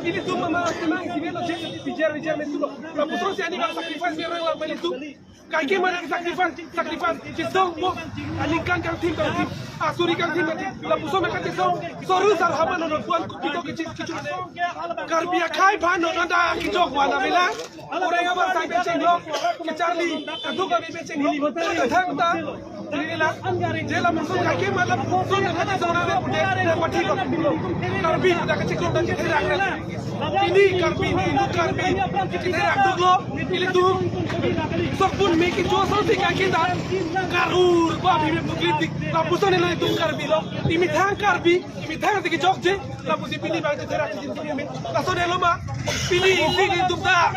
Ini tuh mama tenang ini lo bijar itu lo. La pusro si ani sacrifice ni orang lain itu. Kaki mana sacrifice cisong mo alingkan kang tim asuri kang tim la pusro mereka cisong soru sal hama no buan kupito ke cicu karbia kai ban no anda kijok wana bela orang yang bar sai beceng lo ke Charlie kadu kami beceng ini thang ta inilah jela musuh kaki mana pusro mereka cisong na de pati lo karbi ada kecikung dan tidak ini karbi kita raktuk lo ini tuh sok pun make it jual sih kaki dah karur gua bibi kritik lapusan ini itu karbi lo imitang tiga jok je lapusi pilih bang terak cincin laso deh lo mah pilih ini itu dah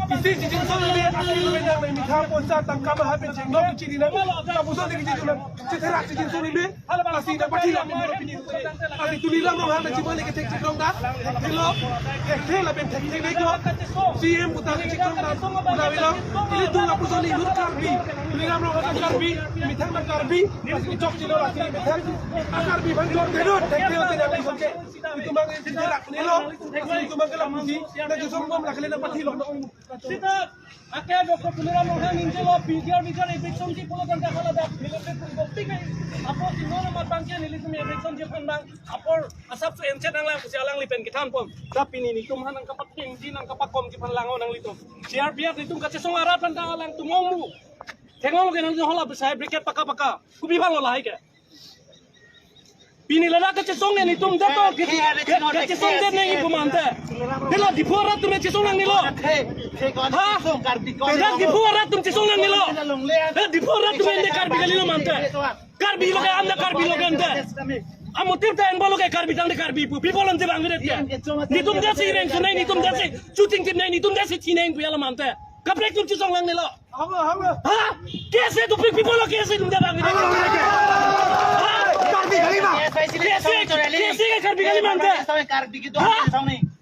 isi cincin soalnya dia akhirnya menang imitang posa tangkap habis cengok cincin lapusan tiga cincin terak cincin soalnya masih dapat hilang masih tulisan lo hal macam mana kita cekong dah hello lah penting nego CM putar cekong dah udah bilang ini tuh lapusan ini lut karbi tulisan lo kata karbi imitang karbi masih cok cilo lagi imitang karbi banjor tenor tidak bisa itu mang terak nelo itu mang lapusi dan justru mau melakukan apa sih lo Sita, akhirnya dokter tulisan lo yang injil bijar infection di pulau dan kalau ada militer bukti kan apa di mana matangnya nih lihat infection di pandang apa asap tu encet nang lang sialang lipen kita pun tapi ini tuh mana nang kapak tinggi nang kapak kom di panlango nang litu siar biar itu kasih songarat pandang lang tu ngomu teknologi nang hola besar briket paka kubi bang lo lah ke Pini lada kecesong ni tum dato kecesong dia ni ibu mante. Dela di puara tum kecesong ni lo. Ha? Dela di puara tum kecesong ni lo. Dela di puara tum ende karbi kali lo mante. Karbi lo kaya anda karbi lo kente. Amu tirta en bolo kaya karbi tang de karbi pu. People ante bang gede dia. Ni tum dasi reng sunai ni tum dasi shooting tim ni tum dasi cine pu yala mante. Kaprek tum kecesong ni lo. Ha? Kese tu people lo kese tum de bang gede. Kesi karbi kali mante.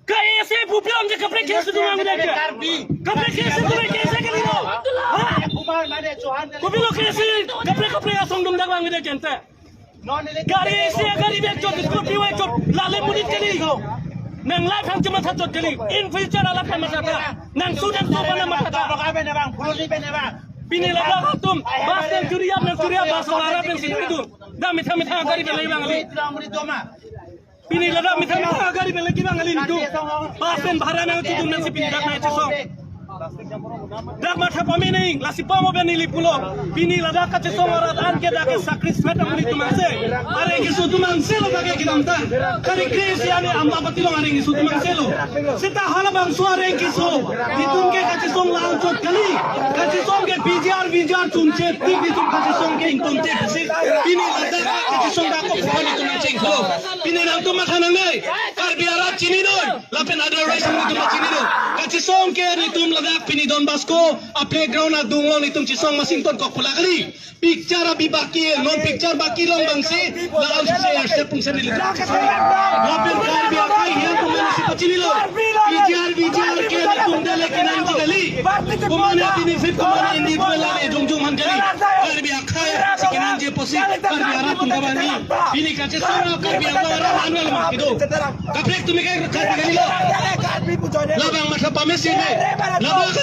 Kaya ese pupion je kapre kesi tu mang dek. Kapre kesi tu kesi kali lo. Pupilo kesi kapre asong dum dak mang dek ente. Gari ese gari bek jod disco piwa jod lale munit kali. Nang live hang cuma satu kali. In future ala kan masata. Nang sudan tu mana masata. Pini lada hatum. Basel curiap nang curiap basel Arab yang sini itu. Dah mitha gari belai bang ali. Pini lada mitha gari belai bang ali itu. Basen bahara nang tudung nang si pini dak naik cesong. Dak mata pami ning lasi pamo beni lipulo. Pini lada ka cesong orat an ke dak sakris meta muni tumangse. Are ki sudu mangse lo bagi kinamta. Kari kresi ani amba patilo are ki sudu mangse lo. Sita hala bang suare ki so. Ditung ke ka cesong lang chot kali. Ka cesong ke bijar tumche tik ditung ka cesong ke ington te si. Pini lada ka cesong dak ko phani tumang cheng kho. Pini nang tum mathanang nei. Kar biara chini doi. Lapen ada rice ni tum chini do. Ka cesong ke ni tum lada pini Don Basco a playground na dunglo ni tum chisong Masington kok pula kali picture abi baki non picture baki long bangsi dalam saya sepung sendiri lapin kar biar kai hian tum si pachini lo bijar ke tum dale ke nan kali kumana ini fit kumana ini bela e jung man kali kar biar kai sikinan je posi kar biar tum kabani ini ka chisong kar biar ora manual ma itu kaprek tum ke kar kali lo labang masa pamesi ne labang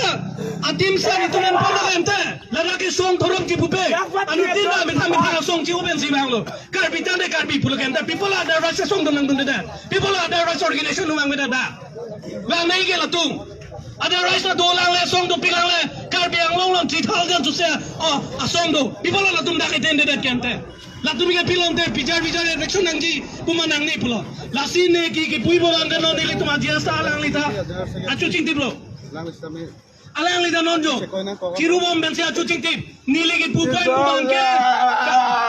atim sa itu nan pala kente lalaki song thorong ki pupe anu tinda metha song ji open si bang lo karbi tande karbi pula kente people ada rasa song donang donda people ada rasa organization lumang beda da bang nei ke latung ada rasa dolang le song do pilang le karbi ang long ji thal jan juse song do people la tum da ke tende det kente latung ke pilon de bijar election nang ji pumanang nei pulo lasi ne ki pui bolang kan no dili tum adia sa lang lita acu cing tiblo alang lida nonjo ciru bom ben sia cucing tip nile ke pupai pubang ke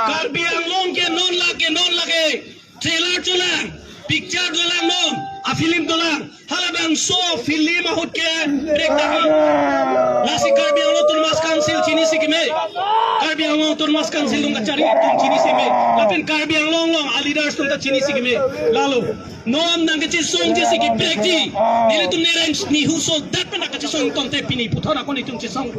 karbi ang long ke non lage trailer cholang picture dolang non a film dolang hala bang so film ahut ke break down nasi karbi ang lo tulmas council chini sikime Karbi Anglong ton mas kan silung kacari tung cini sime. Lapin Karbi Anglong long alidars tung cini sime. Lalu nom nang kecil song jesi ki prekti. Nile tum nereng ni huso dat pena kecil song ton te pini puthana kon itum cisong.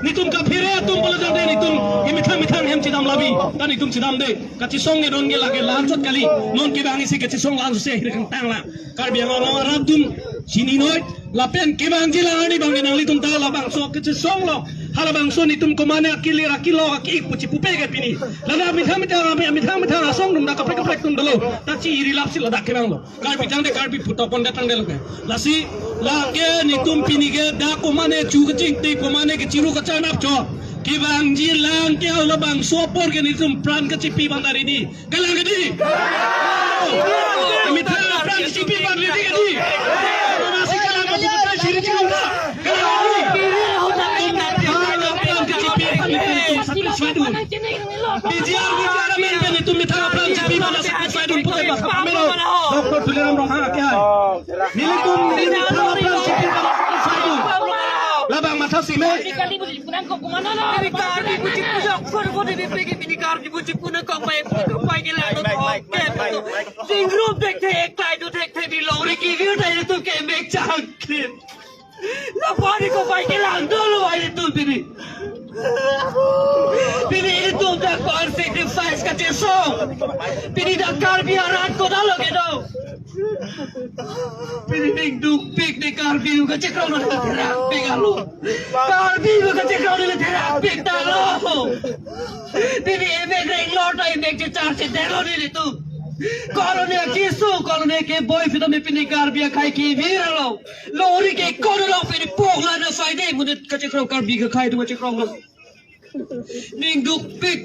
Nitum ka phire tum bola dang de nitum imithang hem cidam labi. Tan itum cidam de kecil song ne don ge lage lanchot kali. Non ke bangi se kecil song lanchot se hirang tang la. Karbi Anglong arab tum sini noit. Lapen ke bangi la ani bangi nang litum ta la bang so kecil song lo. Hala bang so nitum komane akili rakilo aki puci pupe ke pini. Lada mithang asong dum da kaprek tum dalo. Ta ci iri lapsi lada ke bang lo. Karbi tang de karbi puto pon datang de lo ke. Lasi lage nitum pini ke da komane chu ke cing te komane ke ciru ke canap cho. Ki bang ji lang ke la bang so por ke nitum pran ke cipi bandar ini. Galang ke di. Mithang pran ke cipi bandar ini ke di. Masih kalang ke puto ciri ciru da. Bijar men itu mithang pran cipi bandar satisfied un putih bak melo. Doktor tuliram rong hang ke hai. Militum mithang pran cipi bandar satisfied. Labang mata si me. Kali buci punan kok kumana lah? Kali buci punan kok di pergi ini kali buci punan kok main gila tu. Sing group dekte ek tai tu dekte di lori ki view tai tu ke make changklin. La pari ko pai gila dulu ai tu bini. Bini itu dah kau sacrifice kat song. Bini dah karbi arat ko dah lagi tu. Piring duk pik de karbi ka cekrau na terak pik alu. Karbi ka cekrau na terak pik talo. Tini emek reng lord ai emek che char che delo ni tu. Kolone kisu kolone ke boy fito me pini karbi khai ki viralo. Lori ke kono pini pogla na faide mun ka cekrau karbi ka khai tu ka cekrau lo. Ning duk pik.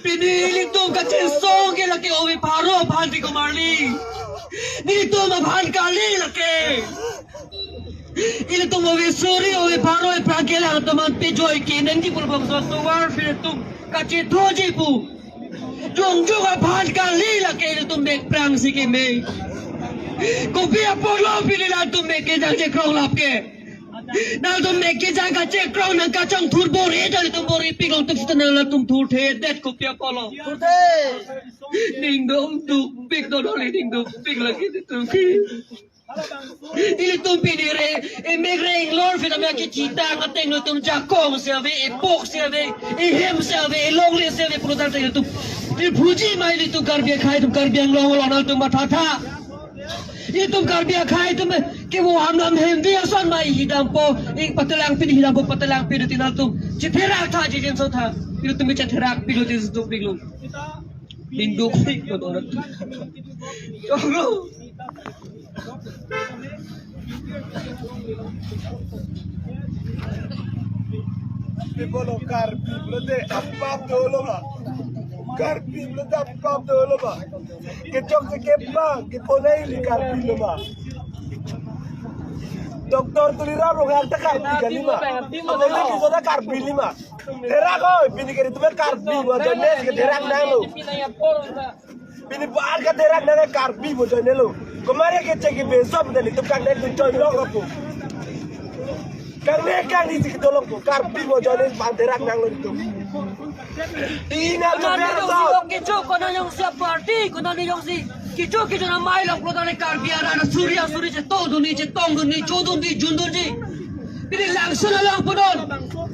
Pinili tuh kacil song ke laki owi paro bhanti ko marli. Ni tuh ma bhan kali laki. Ini tuh owi suri owi paro e pragela teman pijoi ki nanti pun bangsa tuar fir tuh kacil thoji pu. Jong juga bhan kali laki ini tuh mek prang si ke me. Kopi apa lo pilih lah tuh mek ke jangan krong lap ke. Now तुम मेके जाएगा check crown ना कचंग थूर बोरे जाने तुम बोरे पिघल तुम सितना ला तुम थूर थे डेट को क्या पालो थूर थे निंगदों तू पिघ दो डोली निंगदों पिघ लगी तुम की ini tuh pinire emigre inglor fina me ki cita ngateng lo tum jakong serve e pok serve e hem serve e longle serve product itu tuh di puji mai itu karbi khai tum karbi ang long long tum batata itu karbi khai tum ke wo ham nam hem dia son mai hidam po ing patelang pin tinal tum cithera tha jin so tha itu tum cithera pilo dis tu pilo induk pik to orang People of Karbi, brother, apap dulu mah. Karbi, brother, apap dulu mah. Kecok sekepa, keponai di Karbi dulu mah. Doktor tulira rogan tak Karbi kan lima. Apa ini kita Karbi lima. Terak kau, ini kiri tu Karbi, wajah nes ke terak nalo. Ini baar ka terak nalo Karbi wajah nelo. Kemarin kita cek besok dan itu kan dari tujuan apa? Karena kan di situ tolong tu Karbi wajah nes terak nalo itu. Ina tu berso. Kicu kono yang siap party, kono yang si kicu na mai lang kono Karbi ara surya je todo ni je tong ni jodo ni jundur ni. Ini langsung lang punon.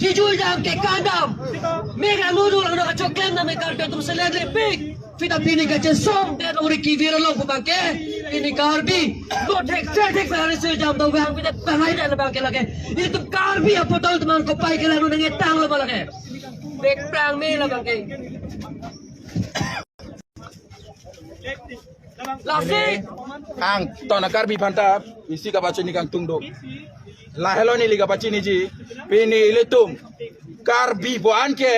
Kicu jam ke kandam. Mega nudu lang na choklem na me Karbi tum selele pik. Fita pini ka song dan ori ki vira long pabake ini Karbi lo tek pare se jam do bang pita pangai na bang lage itu Karbi apa tol teman ko pai ke lanu nang etang lo balage bek prang me la bang lasi ang tona Karbi phanta isi ka bacho ni kang tungdo la hello ni liga bachi ni ji pini iletum Karbi bo anke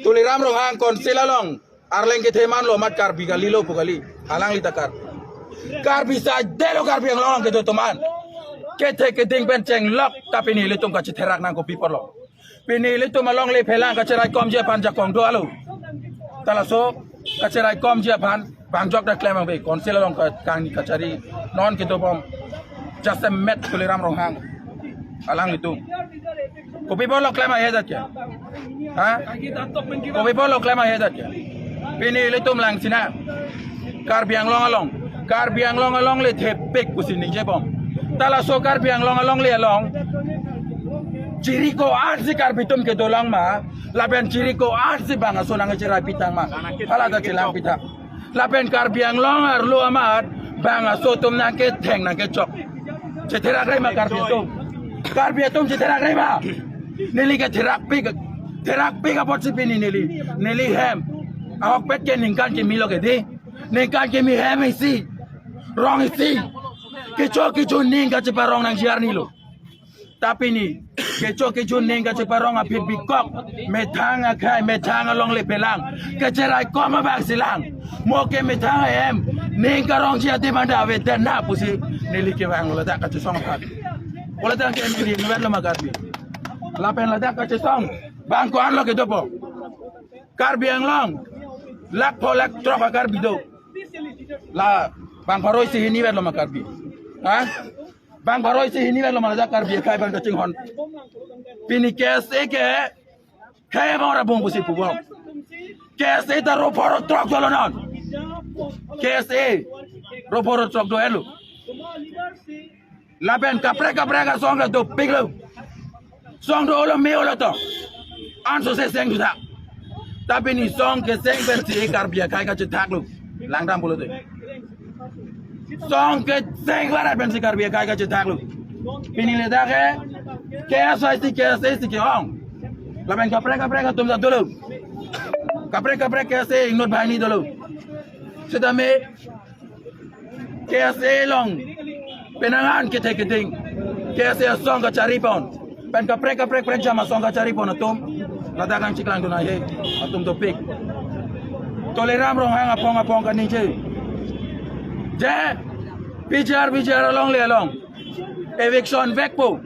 tuliram ro hang kon selalong Arleng ke teman lo mat Karbi kali lo pukali halang lita Karbi sa delo Karbi yang lorong ke teman ke ding benceng lok tapi ni litung ka citerak nang ko pipor lo pini litung malong le phelang ka cerai kom je pan jakong do alo talaso ka cerai kom je pan bangjok da klem be konsel long ka kang ni kacari non ke bom just a met tuliram rohang halang litung Kopi bolok lama hedat ya. Ha? Kopi bolok lama hedat ya. Pini litum lang sina. Karbiang long along le tepek pusin ning jebom. Tala so karbiang long along le along. Ciriko arsi karbitum ke dolang ma. Laben ciriko arsi banga sonang cerai pitang ma. Hala da celang pitang. Laben karbiang long arlu amat banga sotum nangke teng nangke cok. Cetera grema karbiatum. Karbiatum cetera grema. Nili ke terak pig apot si pini nili hem. Awak pet ke ningkan ke milo ke di. Ningkan ke mi hem isi. Rong isi. Keco ningkan ceparong nang siar nilo. Tapi ni keco ningkan ceparong apit bikok. Metanga kai metanga long le pelang. Kecerai koma bak silang. Moke metanga hem. Ningkan rong siar di manda wetan na pusi. Nili ke wang lo tak kacu song kat. Ola tak ke nili nuwet lo makarbi. Lapen ladak kacu song. Bangkuan lo ke dopo. Karbiang long. Lak polak trok karbi do. La bang paroi si hini lo makarbi. Ha? Bang paroi si hini lo maladak karbi kai bang kacing hon. Pini kes eke kai bang ora bung pusi pubong. Kes e ta ro poro trok dolo non. Kes e ro poro trok do elu. Lapen kapre ka song do piglo. Song do olo me olo to. Anso se seng juta. Tapi ni song ke seng bersi karbia kai ka cetak lu. Langdam puluh tu. Song ke seng barat bersi karbia kai ka cetak lu. Pini ledak ke asai si ke ong. Laben kapre ka tum dulu. Kapre ke se ingot bahani dulu. Sudah me ke se long. Penangan kita keting. Ke se song ka cari pon. Pen kapre jama song ka cari pon atum. Ladakan ciklang tu naik, atum topik. Toleram rong hang apong kan ninje. Je, bijar along le along. Eviction vekpo.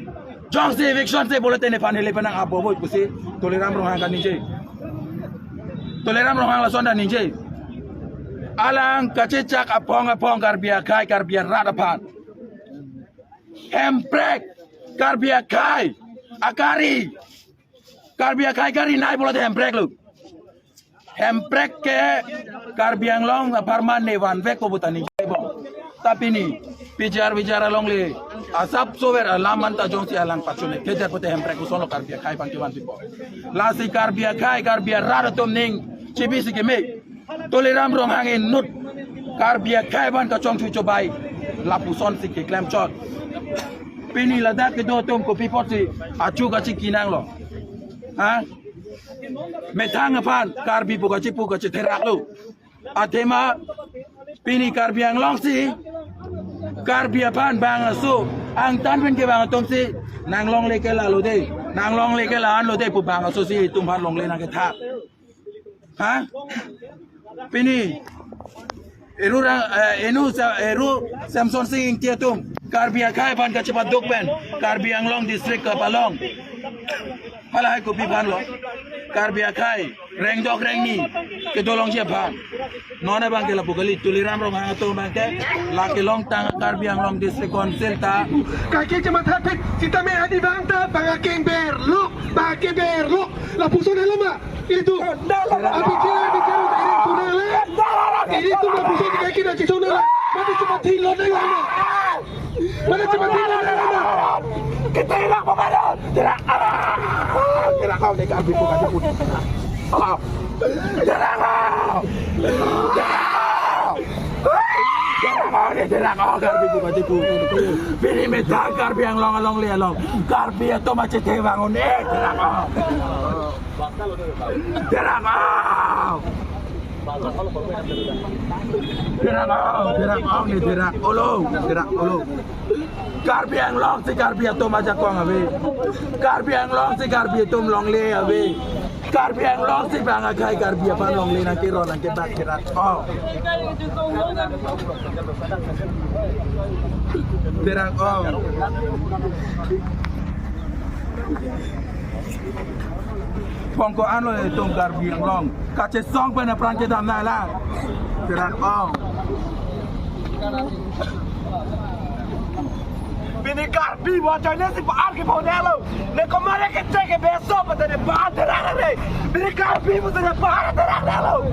Jong si eviction se boleh tene panele panang apo boy pusi. Toleram rong hang kan ninje. Toleram rong hang la sonda ninje. Alang kacicak apong karbia kai karbia radapan. Emprek karbia kai akari. Karbia kai kari naik bola hemprek lu. Hemprek ke karbiang long parman nevan vek ko butani bong. Tapi ni bicara long le asap sober alaman ta jong si alang pacune kejar pote hemprek ko solo karbia kai pantiwan tipo. Lasi karbia kai karbia raratom ning cibi si keme. Toleram rong hangin nut karbia kai ban ka chong chu cobai lapuson si ke klem chot. Pini ladak ke do tom ko pipot si acu ka cikinang lo. Ha? Metang apan karbi buka cipu ke terak lu. Atema pini karbi yang long si karbi apan bang asu ang tan pen ke bang tom si nang long leke la lo de nang long leke la an lo de pu bang asu si tumpan long le nang ke thak. Ha? Pini eru Samson sing tiatum karbi akai pan ke cepat dokpen karbi yang long distrik ke Palong. Malah aku pipan lo, karbia kai, reng dok reng ni, kedolong siapa? Nona bang ke lapu kali, tuliram rong hang tu bang ke, laki long tang karbia long distrik konsil ta. Kaki cuma tapik, kita me adi bangta, bangake berluk, lapu sana lama, itu. Abi kira dari tunala, ini tu lapu sana kaki dah tunala, mana cuma tilon lama, mana cuma tilon lama. Kita hilang pemadaun, tidak kau ni karbia bukan cipu. Tidak kau karbi bukan cipu. Bini metang karbi yang long lialong. Karbi itu macam tewangun tidak kau. Tidak kau. Karbi yang long si karbi itu macam kau ngawe. Karbi yang long si karbi itu long le awe. Karbi yang long si bang agai karbi apa long le nak kiro nak kita kira kau. Tidak kau. Pongko anu itu karbi yang long. Kace song pernah perang kita nalar. Tidak kau. Bini karbi wajahnya si Pak Arki Ponelo. Ne kemarin kecek ke besok katanya Pak terang nih. Bini karbi katanya Pak terang lo.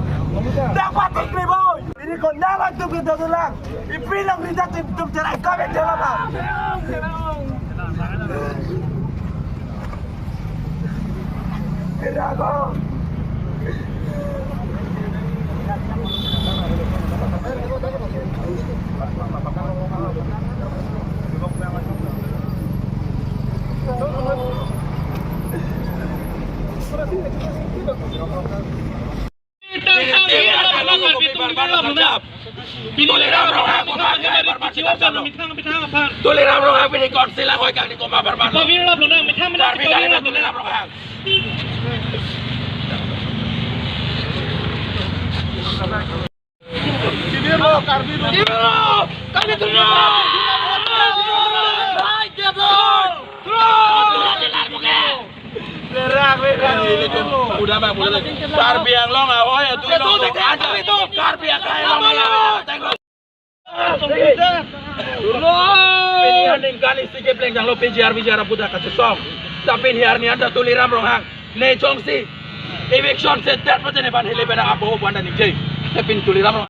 Dapat ikli boy. Bini kondala tuh kita tulang. Ipilang kita tuh cerai kami jalan. Kirago. Tuliram rohang pilih konsil aku ikan di koma berman. Tuliram rohang. Udah bang, udah. Karbi yang lo nggak oh ya tuh itu. Karbi yang kayak lo nggak tengok. Pilihan kali sikit pelenggang lo PJR bicara budak kacesom. Tapi hari ini ada tuliram rohang. Ne chongsi. Eviction set dat macam ni ban hele bena abo buan dan ni. Tapi tuliram